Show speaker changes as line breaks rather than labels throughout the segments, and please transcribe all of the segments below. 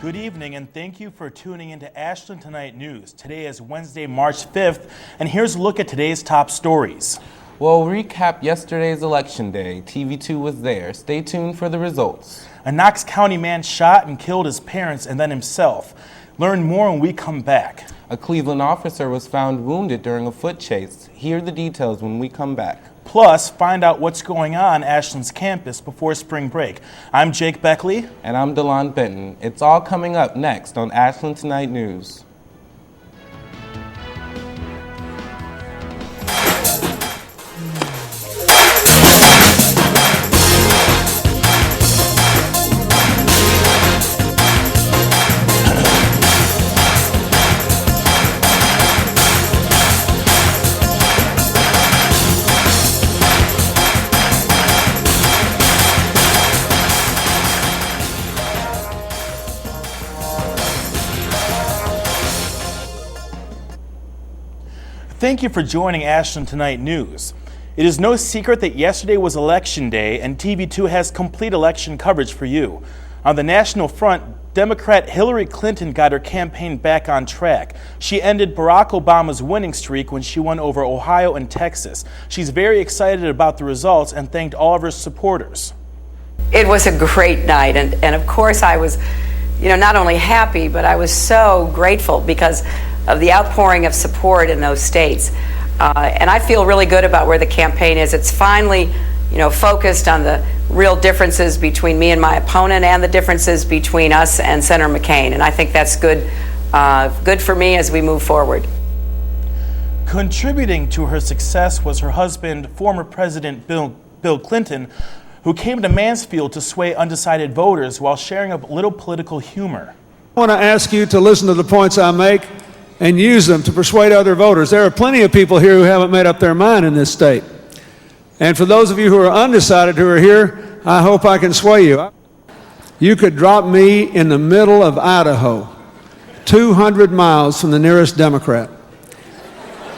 Good evening, and thank you for tuning into Ashland Tonight News. Today is Wednesday, March 5th, and here's a look at today's top stories.
We'll recap yesterday's election day. TV2 was there. Stay tuned for the results.
A Knox County man shot and killed his parents and then himself. Learn more when we come back.
A Cleveland officer was found wounded during a foot chase. Hear the details when we come back.
Plus, find out what's going on Ashland's campus before spring break. I'm Jake Beckley.
And I'm DeLon Benton. It's all coming up next on Ashland Tonight News.
Thank you for joining Ashland Tonight News. It is no secret that yesterday was Election Day, and TV2 has complete election coverage for you. On the national front, Democrat Hillary Clinton got her campaign back on track. She ended Barack Obama's winning streak when she won over Ohio and Texas. She's very excited about the results and thanked all of her supporters.
It was a great night, and of course I was, not only happy, but I was so grateful because of the outpouring of support in those states. And I feel really good about where the campaign is. It's finally, focused on the real differences between me and my opponent and the differences between us and Senator McCain. And I think that's good for me as we move forward.
Contributing to her success was her husband, former President Bill Clinton, who came to Mansfield to sway undecided voters while sharing a little political humor.
I want to ask you to listen to the points I make and use them to persuade other voters. There are plenty of people here who haven't made up their mind in this state. And for those of you who are undecided who are here, I hope I can sway you. You could drop me in the middle of Idaho, 200 miles from the nearest Democrat.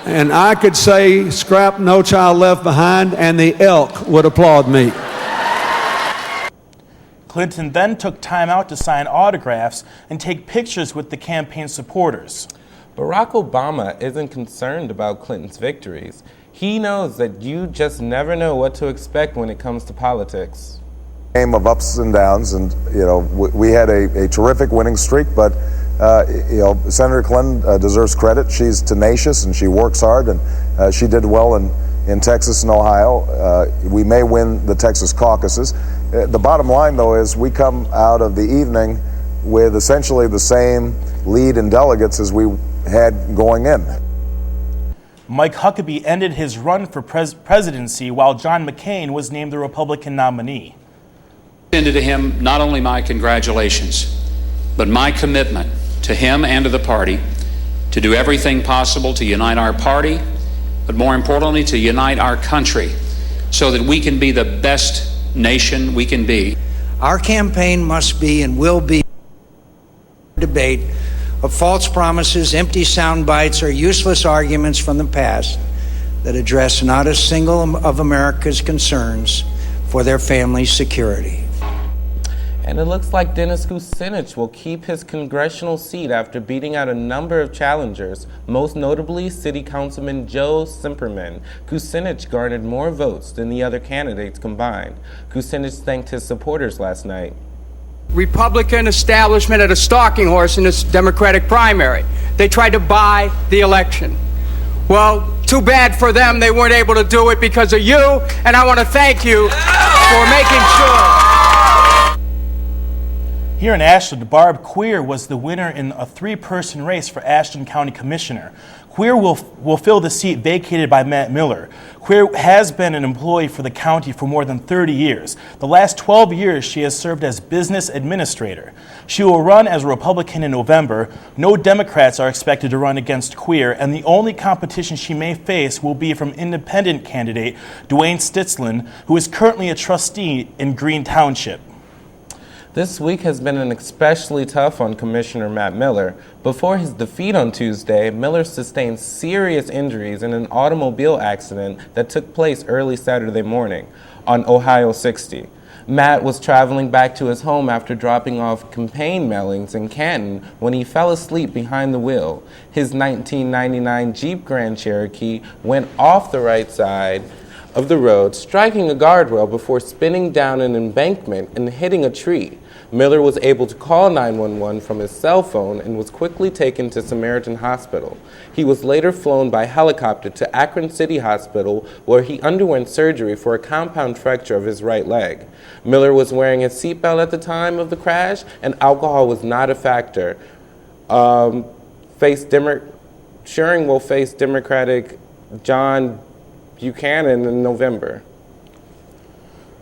And I could say, scrap No Child Left Behind, and the elk would applaud me.
Clinton then took time out to sign autographs and take pictures with the campaign supporters.
Barack Obama isn't concerned about Clinton's victories. He knows that you just never know what to expect when it comes to politics.
Game of ups and downs, and we had a terrific winning streak, but Senator Clinton deserves credit. She's tenacious and she works hard, and she did well in Texas and Ohio. We may win the Texas caucuses. The bottom line, though, is we come out of the evening with essentially the same lead in delegates as we had going in.
Mike Huckabee ended his run for presidency while John McCain was named the Republican nominee.
To him, not only my congratulations, but my commitment to him and to the party to do everything possible to unite our party, but more importantly, to unite our country so that we can be the best nation we can be.
Our campaign must be and will be a debate of false promises, empty sound bites, or useless arguments from the past that address not a single of America's concerns for their family's security.
And it looks like Dennis Kucinich will keep his congressional seat after beating out a number of challengers, most notably City Councilman Joe Simperman. Kucinich garnered more votes than the other candidates combined. Kucinich thanked his supporters last night.
Republican establishment had a stalking horse in this Democratic primary. They tried to buy the election. Well, too bad for them. They weren't able to do it because of you, and I want to thank you for making sure.
Here in Ashland, Barb Queer was the winner in a three-person race for Ashland County Commissioner. Queer will fill the seat vacated by Matt Miller. Queer has been an employee for the county for more than 30 years. The last 12 years, she has served as business administrator. She will run as a Republican in November. No Democrats are expected to run against Queer, and the only competition she may face will be from independent candidate Dwayne Stitzlin, who is currently a trustee in Green Township.
This week has been especially tough on Commissioner Matt Miller. Before his defeat on Tuesday, Miller sustained serious injuries in an automobile accident that took place early Saturday morning on Ohio 60. Matt was traveling back to his home after dropping off campaign mailings in Canton when he fell asleep behind the wheel. His 1999 Jeep Grand Cherokee went off the right side of the road, striking a guardrail before spinning down an embankment and hitting a tree. Miller was able to call 911 from his cell phone and was quickly taken to Samaritan Hospital. He was later flown by helicopter to Akron City Hospital, where he underwent surgery for a compound fracture of his right leg. Miller was wearing a seatbelt at the time of the crash, and alcohol was not a factor. Schuring will face Democratic John Buchanan in November.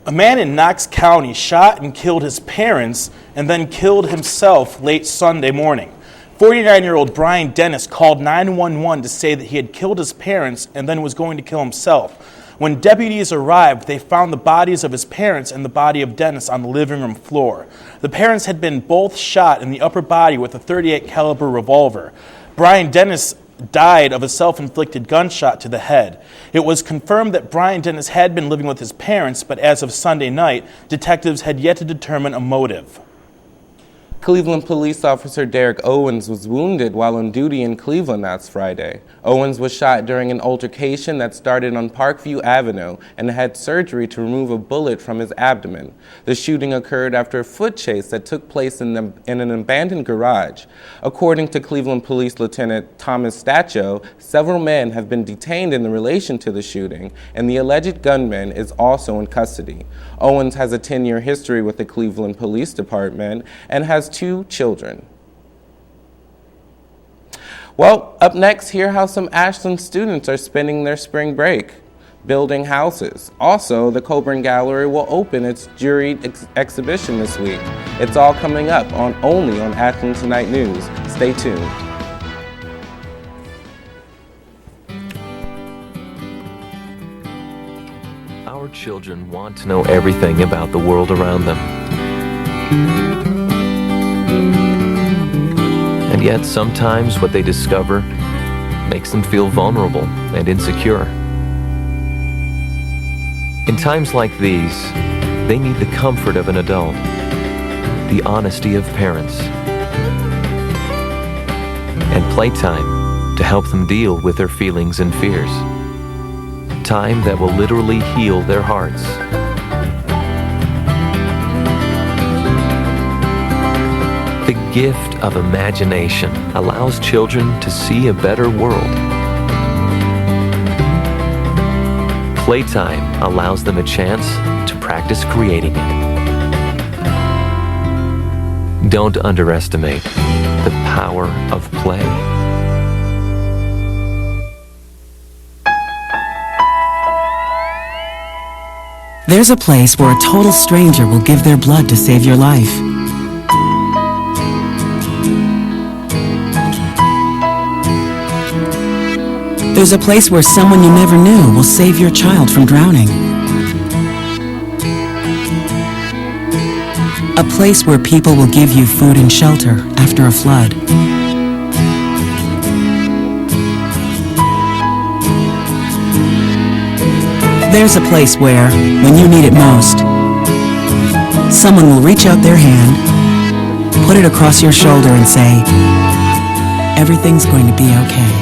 A man in Knox County shot and killed his parents and then killed himself late Sunday morning. 49-year-old Brian Dennis called 911 to say that he had killed his parents and then was going to kill himself. When deputies arrived, they found the bodies of his parents and the body of Dennis on the living room floor. The parents had been both shot in the upper body with a .38 caliber revolver. Brian Dennis died of a self-inflicted gunshot to the head. It was confirmed that Brian Dennis had been living with his parents, but as of Sunday night, detectives had yet to determine a motive.
Cleveland police officer Derek Owens was wounded while on duty in Cleveland last Friday. Owens was shot during an altercation that started on Parkview Avenue and had surgery to remove a bullet from his abdomen. The shooting occurred after a foot chase that took place in an abandoned garage. According to Cleveland Police Lieutenant Thomas Stacho, several men have been detained in relation to the shooting, and the alleged gunman is also in custody. Owens has a 10-year history with the Cleveland Police Department and has 2 children. Well, up next, hear how some Ashland students are spending their spring break building houses. Also, the Coburn Gallery will open its juried exhibition this week. It's all coming up only on Ashland Tonight News. Stay tuned.
Our children want to know everything about the world around them. And yet, sometimes what they discover makes them feel vulnerable and insecure. In times like these, they need the comfort of an adult, the honesty of parents, and playtime to help them deal with their feelings and fears. Time that will literally heal their hearts. The gift of imagination allows children to see a better world. Playtime allows them a chance to practice creating it. Don't underestimate the power of play.
There's a place where a total stranger will give their blood to save your life. There's a place where someone you never knew will save your child from drowning. A place where people will give you food and shelter after a flood. There's a place where, when you need it most, someone will reach out their hand, put it across your shoulder and say, "Everything's going to be okay."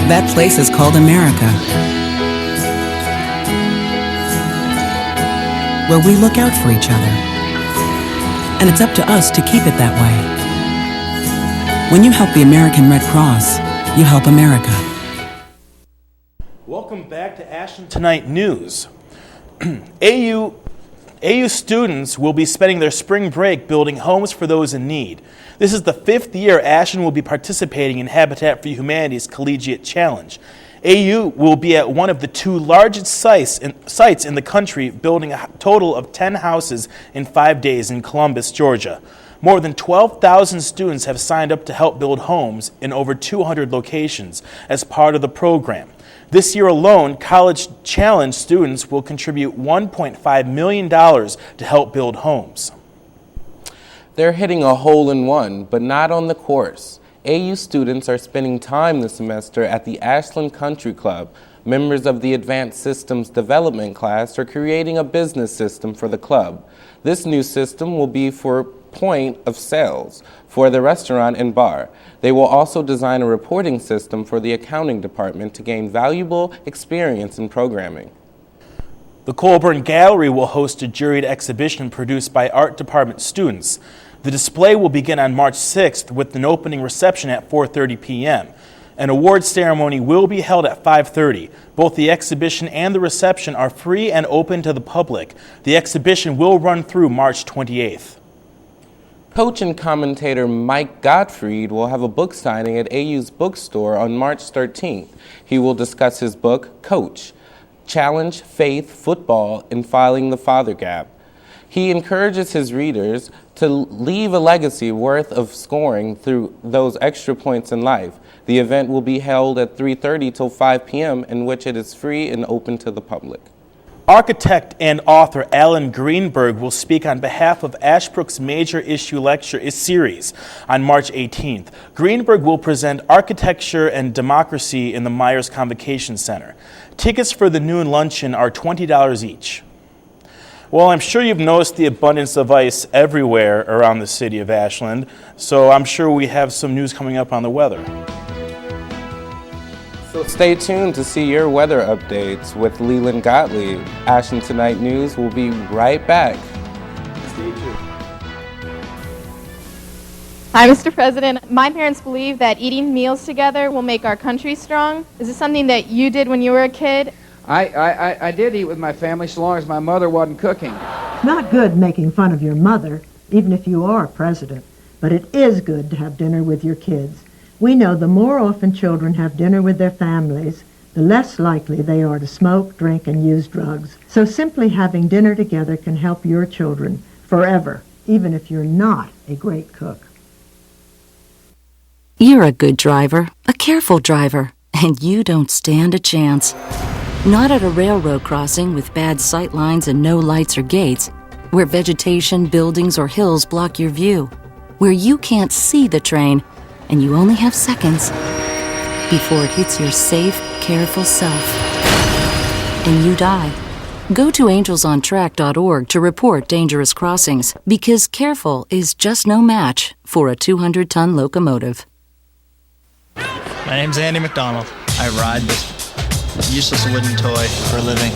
That place is called America, where we look out for each other. And it's up to us to keep it that way. When you help the American Red Cross, you help America.
Welcome back to Ashland Tonight News. AU students will be spending their spring break building homes for those in need. This is the 5th year Ashland will be participating in Habitat for Humanity's Collegiate Challenge. AU will be at one of the 2 largest sites in the country, building a total of 10 houses in 5 days in Columbus, Georgia. More than 12,000 students have signed up to help build homes in over 200 locations as part of the program. This year alone, College Challenge students will contribute $1.5 million to help build homes.
They're hitting a hole-in-one, but not on the course. AU students are spending time this semester at the Ashland Country Club, Members of the Advanced Systems Development class are creating a business system for the club. This new system will be for point of sales for the restaurant and bar. They will also design a reporting system for the accounting department to gain valuable experience in programming.
The Colburn Gallery will host a juried exhibition produced by art department students. The display will begin on March 6th with an opening reception at 4:30 p.m. An award ceremony will be held at 5:30. Both the exhibition and the reception are free and open to the public. The exhibition will run through March 28th.
Coach and commentator Mike Gottfried will have a book signing at AU's bookstore on March 13th. He will discuss his book, Coach: Challenge, Faith, Football, and Filing the Father Gap. He encourages his readers to leave a legacy worth of scoring through those extra points in life. The event will be held at 3:30 till 5 p.m., in which it is free and open to the public.
Architect and author Alan Greenberg will speak on behalf of Ashbrook's Major Issue Lecture series on March 18th. Greenberg will present Architecture and Democracy in the Myers Convocation Center. Tickets for the noon luncheon are $20 each. Well, I'm sure you've noticed the abundance of ice everywhere around the city of Ashland, so I'm sure we have some news coming up on the weather.
So stay tuned to see your weather updates with Leland Gottlieb. Ashland Tonight News will be right back.
Stay tuned.
Hi, Mr. President. My parents believe that eating meals together will make our country strong. Is this something that you did when you were a kid?
I did eat with my family so long as my mother wasn't cooking.
Not good making fun of your mother, even if you are president, but it is good to have dinner with your kids. We know the more often children have dinner with their families, the less likely they are to smoke, drink, and use drugs. So simply having dinner together can help your children forever, even if you're not a great cook.
You're a good driver, a careful driver, and you don't stand a chance. Not at a railroad crossing with bad sight lines and no lights or gates, where vegetation, buildings, or hills block your view, where you can't see the train and you only have seconds before it hits your safe, careful self and you die. Go to angelsontrack.org to report dangerous crossings, because careful is just no match for a 200-ton locomotive.
My name's Andy McDonald. I ride this useless wooden toy for a living.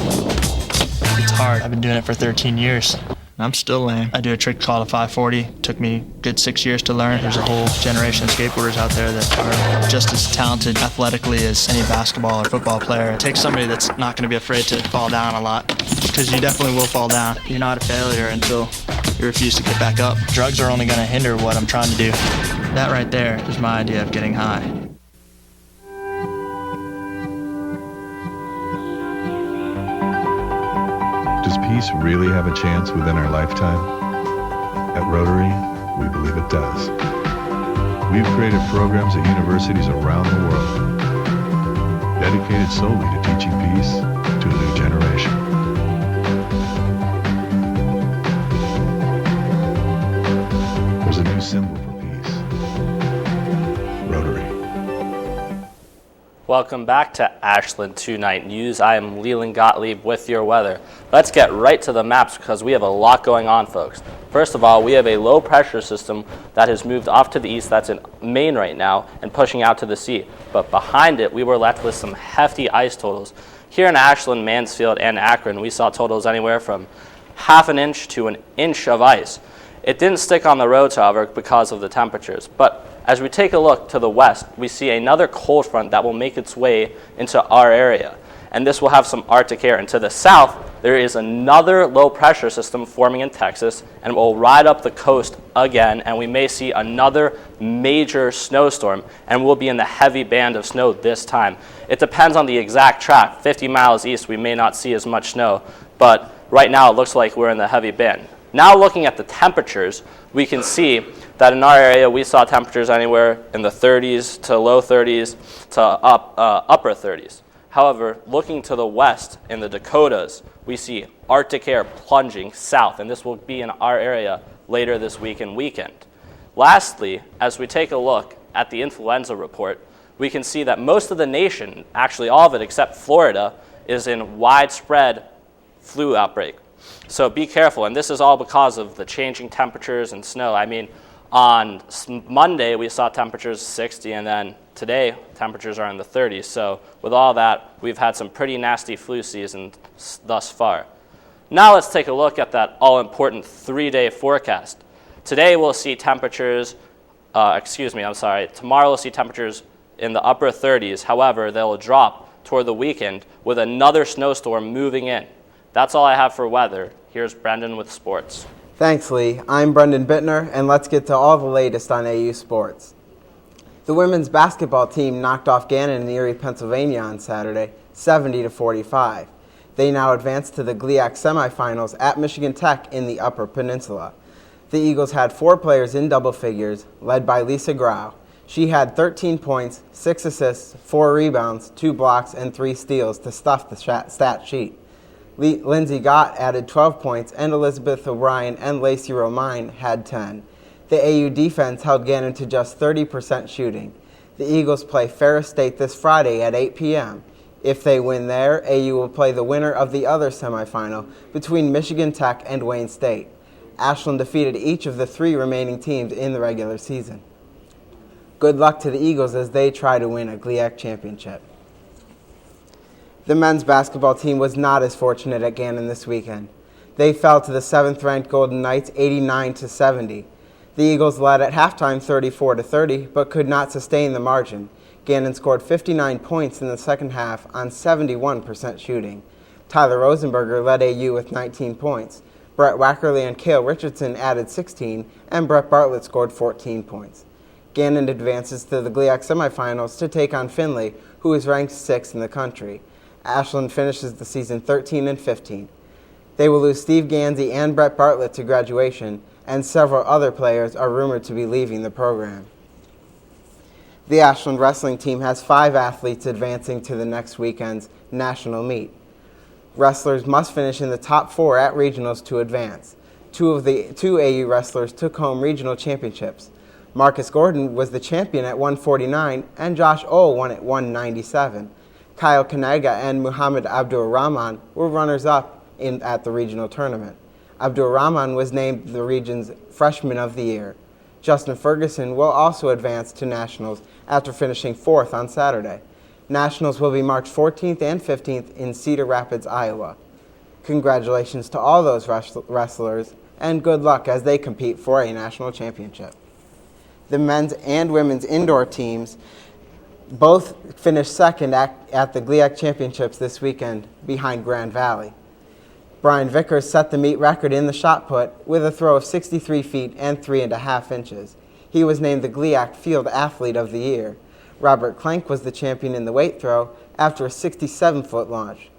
It's hard. I've been doing it for 13 years. I'm still lame. I do a trick called a 540. Took me a good 6 years to learn. There's a whole generation of skateboarders out there that are just as talented athletically as any basketball or football player. It takes somebody that's not going to be afraid to fall down a lot, because you definitely will fall down. You're not a failure until you refuse to get back up. Drugs are only going to hinder what I'm trying to do. That right there is my idea of getting high.
Does peace really have a chance within our lifetime? At Rotary, we believe it does. We've created programs at universities around the world, dedicated solely to teaching peace to a new generation. There's a new symbol for peace. Rotary.
Welcome back to Ashland Tonight News. I am Leland Gottlieb with your weather. Let's get right to the maps, because we have a lot going on, folks. First of all, we have a low pressure system that has moved off to the east, that's in Maine right now, and pushing out to the sea. But behind it, we were left with some hefty ice totals. Here in Ashland, Mansfield, and Akron, we saw totals anywhere from half an inch to an inch of ice. It didn't stick on the roads, however, because of the temperatures. But as we take a look to the west, we see another cold front that will make its way into our area. And this will have some Arctic air. And to the south, there is another low pressure system forming in Texas, and will ride up the coast again, and we may see another major snowstorm, and we'll be in the heavy band of snow this time. It depends on the exact track. 50 miles east, we may not see as much snow, but right now it looks like we're in the heavy band. Now looking at the temperatures, we can see that in our area we saw temperatures anywhere in the 30s to low 30s to upper 30s. However, looking to the west in the Dakotas, we see Arctic air plunging south, and this will be in our area later this week and weekend. Lastly, as we take a look at the influenza report, we can see that most of the nation, actually all of it except Florida, is in widespread flu outbreak. So be careful, and this is all because of the changing temperatures and snow. I mean, on Monday we saw temperatures 60, and then today temperatures are in the 30s. So with all that, we've had some pretty nasty flu season thus far. Now let's take a look at that all-important 3-day forecast. Today we'll see temperatures, tomorrow we'll see temperatures in the upper 30s. However, they will drop toward the weekend with another snowstorm moving in. That's all I have for weather. Here's Brendan with sports.
Thanks, Lee. I'm Brendan Bittner, and let's get to all the latest on AU sports. The women's basketball team knocked off Gannon in Erie, Pennsylvania on Saturday, 70-45. They now advance to the GLIAC semifinals at Michigan Tech in the Upper Peninsula. The Eagles had 4 players in double figures, led by Lisa Grau. She had 13 points, 6 assists, 4 rebounds, 2 blocks, and 3 steals to stuff the stat sheet. Lindsay Gott added 12 points, and Elizabeth O'Brien and Lacey Romine had 10. The AU defense held Gannon to just 30% shooting. The Eagles play Ferris State this Friday at 8 p.m. If they win there, AU will play the winner of the other semifinal between Michigan Tech and Wayne State. Ashland defeated each of the 3 remaining teams in the regular season. Good luck to the Eagles as they try to win a GLIAC championship. The men's basketball team was not as fortunate at Gannon this weekend. They fell to the 7th-ranked Golden Knights 89-70. The Eagles led at halftime 34-30, but could not sustain the margin. Gannon scored 59 points in the second half on 71% shooting. Tyler Rosenberger led AU with 19 points. Brett Wackerly and Cale Richardson added 16, and Brett Bartlett scored 14 points. Gannon advances to the GLIAC semifinals to take on Findlay, who is ranked 6th in the country. Ashland finishes the season 13-15. They will lose Steve Gansey and Brett Bartlett to graduation, and several other players are rumored to be leaving the program. The Ashland wrestling team has 5 athletes advancing to the next weekend's national meet. Wrestlers must finish in the top 4 at regionals to advance. 2 of the 2 AU wrestlers took home regional championships. Marcus Gordon was the champion at 149, and Josh Ohl won at 197. Kyle Kanaga and Muhammad Abdur-Rahman were runners-up at the regional tournament. Abdur-Rahman was named the region's Freshman of the Year. Justin Ferguson will also advance to nationals after finishing 4th on Saturday. Nationals will be March 14th and 15th in Cedar Rapids, Iowa. Congratulations to all those wrestlers, and good luck as they compete for a national championship. The men's and women's indoor teams both finished second at the GLIAC Championships this weekend behind Grand Valley. Brian Vickers set the meet record in the shot put with a throw of 63 feet and 3.5 inches. He was named the GLIAC Field Athlete of the Year. Robert Klenk was the champion in the weight throw after a 67-foot launch.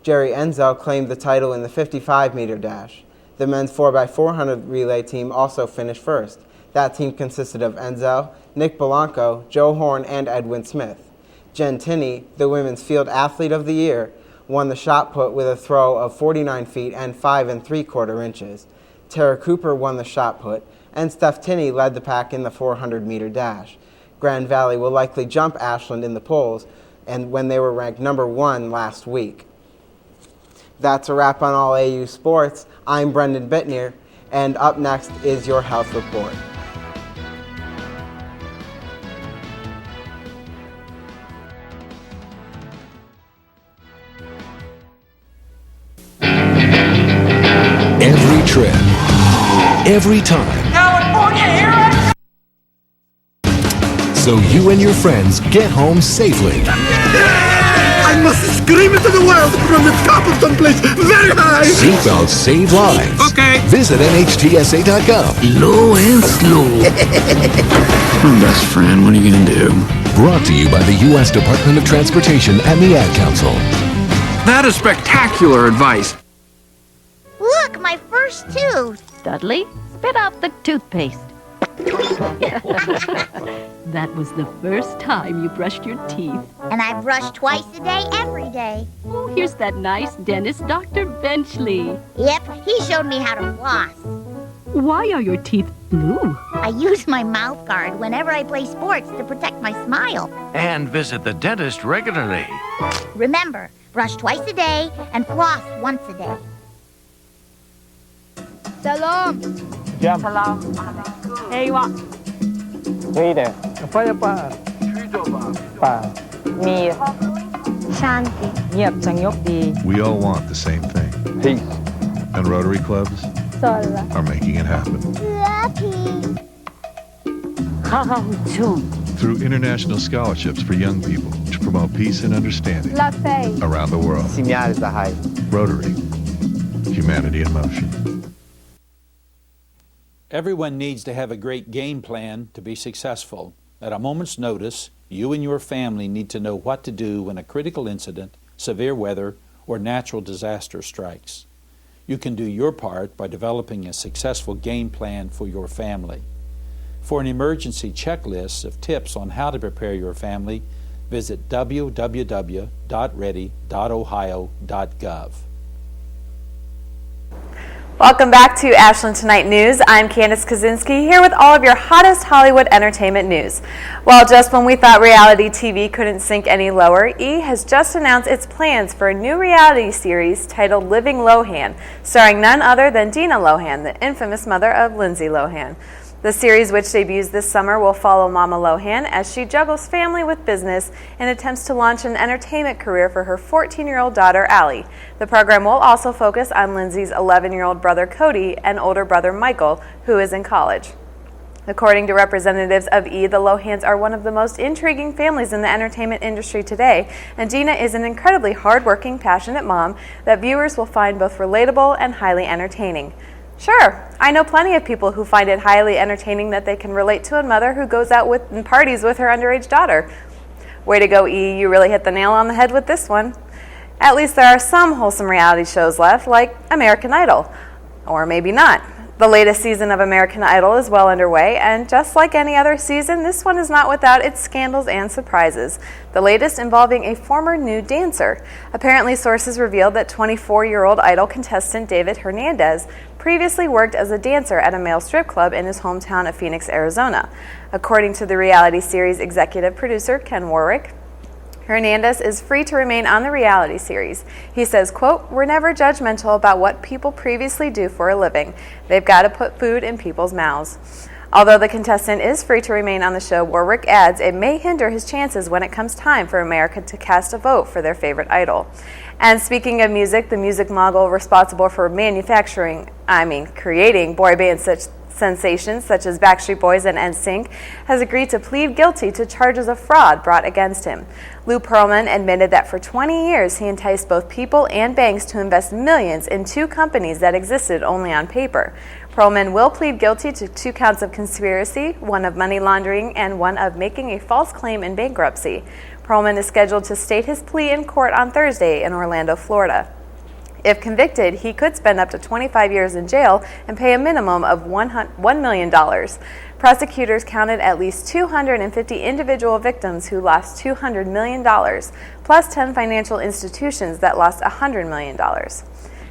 Jerry Enzel claimed the title in the 55-meter dash. The men's 4x400 relay team also finished first. That team consisted of Enzel, Nick Belanco, Joe Horn, and Edwin Smith. Jen Tinney, the Women's Field Athlete of the Year, won the shot put with a throw of 49 feet and 5 3/4 inches. Tara Cooper won the shot put, and Steph Tinney led the pack in the 400-meter dash. Grand Valley will likely jump Ashland in the polls, and when they were ranked number 1 last week. That's a wrap on all AU sports. I'm Brendan Bittner, and up next is your health report.
Every trip, every time.
California, here I come!
So you and your friends get home safely.
I must scream into the world from the top of someplace very high.
Seatbelts save lives.
Okay.
Visit NHTSA.gov.
Low and slow. Best friend, what are you going to do?
Brought to you by the U.S. Department of Transportation and the Ad Council.
That is spectacular advice.
Look, my first tooth.
Dudley, spit out the toothpaste. That was the first time you brushed your teeth.
And I brush twice a day, every day.
Oh, here's that nice dentist, Dr. Benchley.
Yep, he showed me how to floss.
Why are your teeth blue?
I use my mouth guard whenever I play sports to protect my smile.
And visit the dentist regularly.
Remember, brush twice a day and floss once a day.
Salam.
Jam.
Salam. Ewa.
Rita. Apa pa? Pa.
Mir. Shanti. Yep, Changyok di.
We all want the same thing.
Peace.
And Rotary clubs
Sola.
are making it happen.
Lucky.
Through international scholarships for young people to promote peace and understanding around the world. Rotary. Humanity in motion.
Everyone needs to have a great game plan to be successful. At a moment's notice, you and your family need to know what to do when a critical incident, severe weather, or natural disaster strikes. You can do your part by developing a successful game plan for your family. For an emergency checklist of tips on how to prepare your family, visit www.ready.ohio.gov.
Welcome back to Ashland Tonight News. I'm Candace Kaczynski here with all of your hottest Hollywood entertainment news. Well, just when we thought reality TV couldn't sink any lower, E! has just announced its plans for a new reality series titled Living Lohan, starring none other than Dina Lohan, the infamous mother of Lindsay Lohan. The series, which debuts this summer, will follow Mama Lohan as she juggles family with business and attempts to launch an entertainment career for her 14-year-old daughter, Allie. The program will also focus on Lindsay's 11-year-old brother, Cody, and older brother, Michael, who is in college. According to representatives of E!, the Lohans are one of the most intriguing families in the entertainment industry today, and Dina is an incredibly hardworking, passionate mom that viewers will find both relatable and highly entertaining. Sure, I know plenty of people who find it highly entertaining that they can relate to a mother who goes out and parties with her underage daughter. Way to go, E! You really hit the nail on the head with this one. At least there are some wholesome reality shows left, like American Idol. Or maybe not. The latest season of American Idol is well underway, and just like any other season, this one is not without its scandals and surprises. The latest involving a former nude dancer. Apparently, sources revealed that 24-year-old Idol contestant David Hernandez previously worked as a dancer at a male strip club in his hometown of Phoenix, Arizona. According to the reality series executive producer Ken Warwick, Hernandez is free to remain on the reality series. He says, quote, "We're never judgmental about what people previously do for a living. They've got to put food in people's mouths." Although the contestant is free to remain on the show, Warwick adds it may hinder his chances when it comes time for America to cast a vote for their favorite idol. And speaking of music, the music mogul responsible for creating boy band sensations such as Backstreet Boys and NSYNC has agreed to plead guilty to charges of fraud brought against him. Lou Pearlman admitted that for 20 years he enticed both people and banks to invest millions in two companies that existed only on paper. Pearlman will plead guilty to 2 counts of conspiracy, 1 of money laundering, and 1 of making a false claim in bankruptcy. Pearlman is scheduled to state his plea in court on Thursday in Orlando, Florida. If convicted, he could spend up to 25 years in jail and pay a minimum of $1 million. Prosecutors counted at least 250 individual victims who lost $200 million, plus 10 financial institutions that lost $100 million.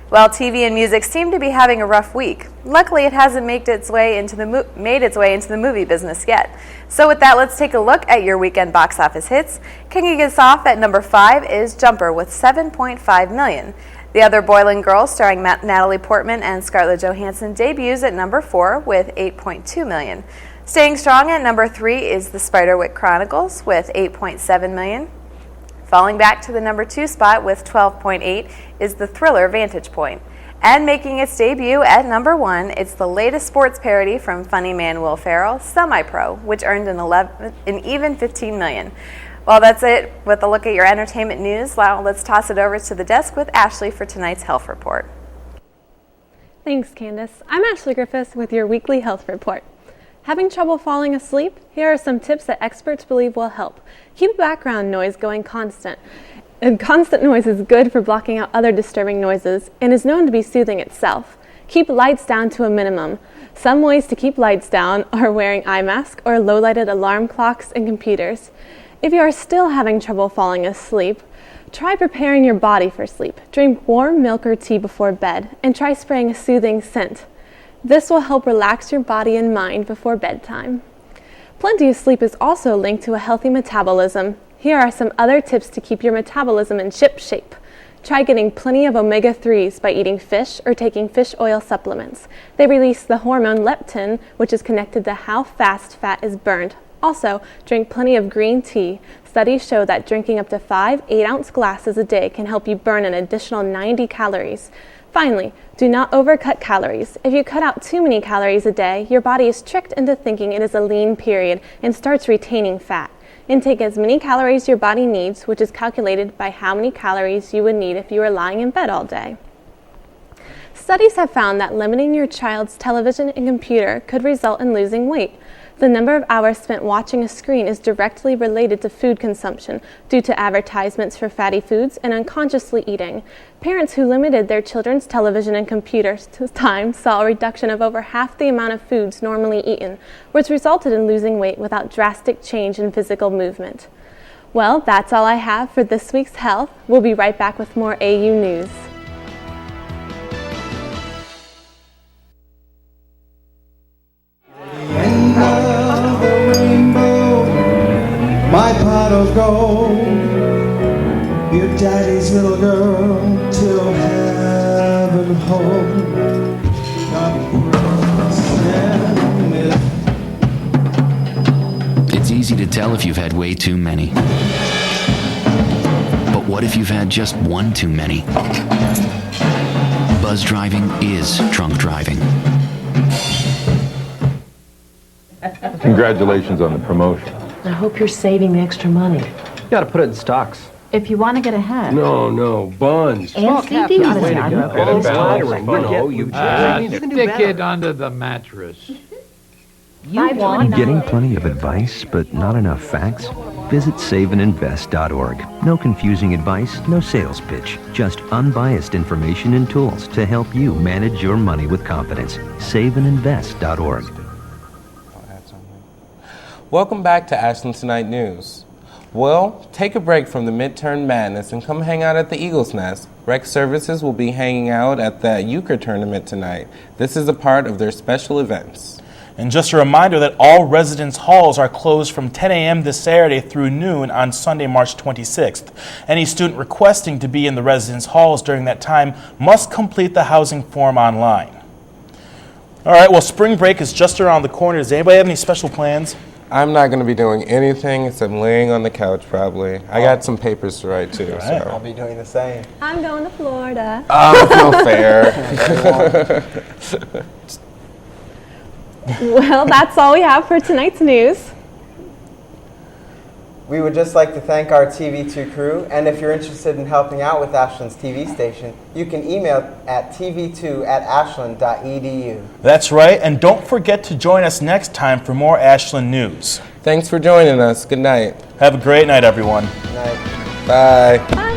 Well, TV and music seem to be having a rough week. Luckily, it hasn't made its way into the movie business yet. So with that, let's take a look at your weekend box office hits. Kicking us off at number 5 is Jumper with $7.5 million. The Other Boiling Girl, starring Natalie Portman and Scarlett Johansson, debuts at number 4 with $8.2 million. Staying strong at number 3 is The Spiderwick Chronicles with $8.7 million. Falling back to the number 2 spot with $12.8 is the thriller Vantage Point. And making its debut at number 1, it's the latest sports parody from funny man Will Ferrell, Semi-Pro, which earned an even $15 million. Well, that's it with a look at your entertainment news. Now let's toss it over to the desk with Ashley for tonight's health report.
Thanks, Candace. I'm Ashley Griffiths with your weekly health report. Having trouble falling asleep? Here are some tips that experts believe will help. Keep background noise going constant. And constant noise is good for blocking out other disturbing noises and is known to be soothing itself. Keep lights down to a minimum. Some ways to keep lights down are wearing eye mask or low-lighted alarm clocks and computers. If you are still having trouble falling asleep, try preparing your body for sleep. Drink warm milk or tea before bed and try spraying a soothing scent. This will help relax your body and mind before bedtime. Plenty of sleep is also linked to a healthy metabolism. Here are some other tips to keep your metabolism in ship shape. Try getting plenty of omega-3s by eating fish or taking fish oil supplements. They release the hormone leptin, which is connected to how fast fat is burned. Also, drink plenty of green tea. Studies show that drinking up to 5 8-ounce glasses a day can help you burn an additional 90 calories. Finally, do not overcut calories. If you cut out too many calories a day, your body is tricked into thinking it is a lean period and starts retaining fat. Intake as many calories your body needs, which is calculated by how many calories you would need if you were lying in bed all day. Studies have found that limiting your child's television and computer could result in losing weight. The number of hours spent watching a screen is directly related to food consumption due to advertisements for fatty foods and unconsciously eating. Parents who limited their children's television and computer time saw a reduction of over half the amount of foods normally eaten, which resulted in losing weight without drastic change in physical movement. Well, that's all I have for this week's health. We'll be right back with more AU News.
My pot of gold, your daddy's little girl, till heaven home.
It's easy to tell if you've had way too many. But what if you've had just one too many? Buzz driving is drunk driving.
Congratulations on the promotion.
I hope you're saving the extra money.
You gotta put it in stocks.
If you want to get ahead.
No, buns.
And CDs.
Way to go.
Get it balanced.
Stick it under the mattress.
Getting plenty of advice, but not enough facts? Visit saveandinvest.org. No confusing advice, no sales pitch. Just unbiased information and tools to help you manage your money with confidence. Saveandinvest.org.
Welcome back to Ashland Tonight News. Well, take a break from the midterm madness and come hang out at the Eagle's Nest. Rec Services will be hanging out at the euchre tournament tonight. This is a part of their special events.
And just a reminder that all residence halls are closed from 10 a.m. this Saturday through noon on Sunday, March 26th. Any student requesting to be in the residence halls during that time must complete the housing form online. All right, well, spring break is just around the corner. Does anybody have any special plans?
I'm not going to be doing anything except laying on the couch, probably. I got some papers to write, too.
Right.
So.
I'll be doing the same.
I'm going to Florida.
Oh, no fair.
Well, that's all we have for tonight's news.
We would just like to thank our TV2 crew, and if you're interested in helping out with Ashland's TV station, you can email at tv2@ashland.edu.
That's right, and don't forget to join us next time for more Ashland news.
Thanks for joining us. Good night.
Have a great night, everyone.
Good night.
Bye.
Bye.